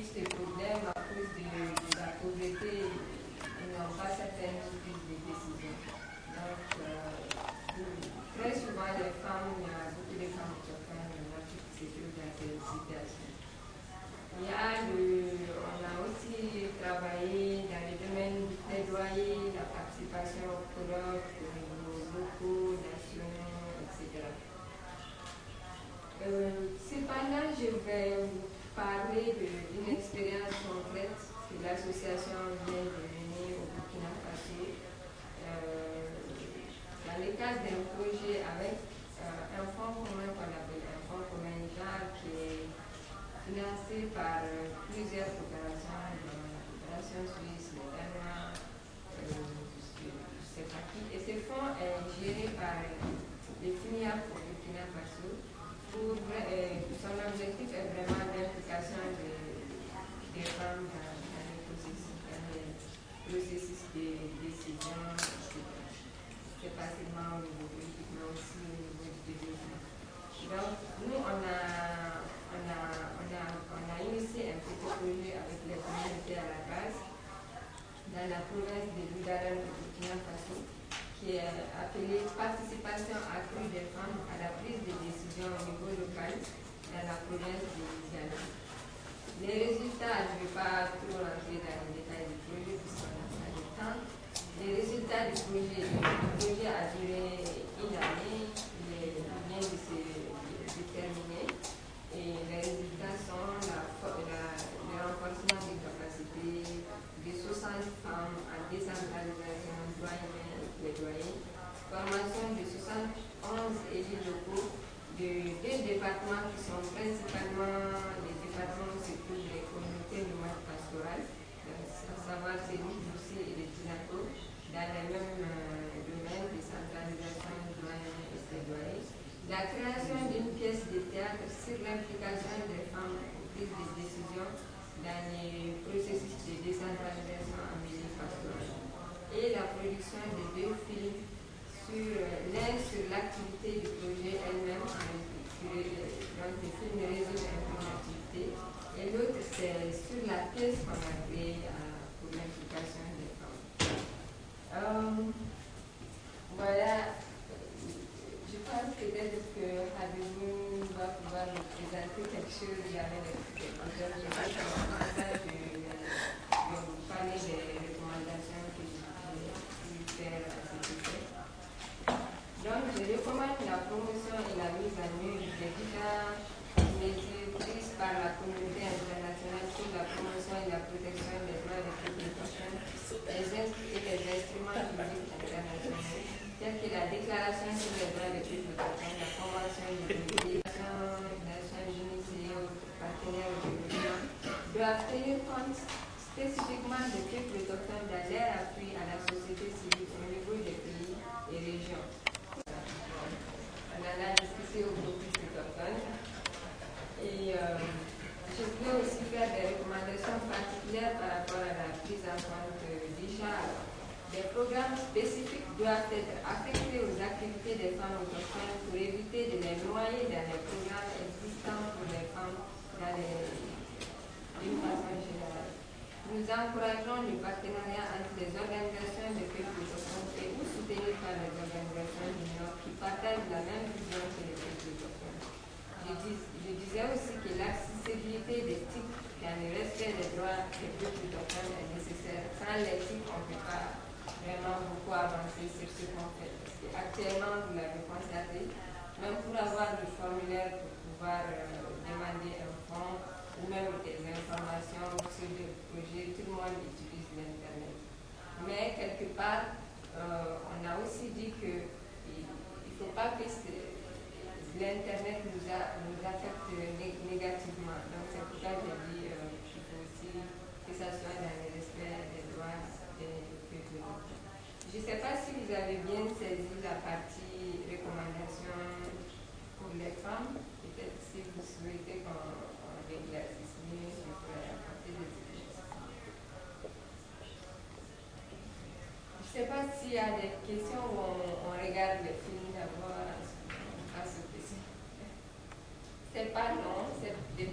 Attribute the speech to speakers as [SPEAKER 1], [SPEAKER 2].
[SPEAKER 1] ces problèmes à cause de la pauvreté, ils n'ont pas certaines prises de décision. Donc, très souvent, les femmes, il y a beaucoup de femmes autochtones qui se trouvent dans cette situation. On a aussi travaillé dans le domaine du plaidoyer, la participation au colloque, au niveau locaux, nationaux, etc. Cependant, je vais vous parler d'une expérience concrète que l'association vient de mener au Burkina Faso dans le cadre d'un projet avec un fonds commun qu'on appelle un fonds commun genre qui est financé par plusieurs coopérations, la coopération suisse, le Danois, je sais pas qui. Et ce fonds est géré par le FINIAP au Burkina Faso. Son objectif est vraiment l'implication des femmes dans les processus de décision, c'est pas seulement au niveau politique, mais aussi au niveau du développement. Donc, nous, on a initié un petit projet avec les communautés à la base dans la province de Loudaran au Burkina Faso, qui est appelé Participation accrue des femmes à la prise de décision au niveau local dans la province de Loudaran. Les résultats, je ne vais pas trop rentrer dans les détails du projet puisqu'on n'a pas de temps. Les résultats du projet, le projet a duré une année, il vient de se terminer et les résultats sont le renforcement des capacités de 60 femmes en décentralisation, plaidoyer, formation de 71 élus locaux de deux départements qui sont principalement les départements où se trouvent les communautés nomades pastorales, à savoir celui d'Oussi et de Tinaco, dans les mêmes domaines de centralisation, et plaidoyer. La création d'une pièce de théâtre sur l'implication des femmes en prise de décision dans les processus de décentralisation en milieu pastoral. Et la production de deux films, l'un sur l'activité du projet elle-même, donc des films résument un peu l'activité, et l'autre c'est sur la pièce qu'on a créée pour l'implication des femmes. Voilà, je pense peut-être que Habiboun va pouvoir nous présenter quelque chose. Il y avait des recommandations, je vais vous parler des recommandations que je vais faire à cet effet. Donc, je recommande la promotion et la mise en œuvre des différentes mesures prises par la communauté internationale sur la promotion et la protection des droits des peuples autochtones et les instruments publics internationaux, tels que la Déclaration sur les droits des peuples autochtones, la Convention de l'Union des Nations Unies et autres partenaires au développement, doivent tenir compte spécifiquement des peuples autochtones dans leur appui à la société civile au niveau des pays et régions. On en a discuté au groupe autochtone. Et je voulais aussi faire des recommandations particulières par rapport à la prise en compte du genre. Des programmes spécifiques doivent être affectés aux activités des femmes autochtones pour éviter de les noyer dans les programmes existants pour les femmes d'une façon générale. Nous encourageons le partenariat entre les organisations de peuples autochtones et ou soutenus par les organisations du Nord qui partagent la même vision que les peuples autochtones. Je disais aussi que l'accessibilité des TIC dans le respect des droits des peuples autochtones est nécessaire. Sans les TIC, on ne peut pas vraiment beaucoup avancer sur ce qu'on fait. Parce qu'actuellement, vous l'avez constaté, même pour avoir le formulaire pour pouvoir demander un fonds ou même des informations sur des projets, tout le monde utilise l'Internet. Mais quelque part, on a aussi dit qu'il ne faut pas que l'Internet nous affecte négativement. Donc c'est pourquoi j'ai dit qu'il faut aussi que ça soit dans le respect des droits des peuples. Je ne sais pas si vous avez bien saisi la partie recommandation pour les femmes. Peut-être si vous souhaitez qu'on éclaircisse mieux, je pourrais apporter des éclaircissements. Je ne sais pas s'il y a des questions où on regarde les films d'abord. C'est pas long, c'est des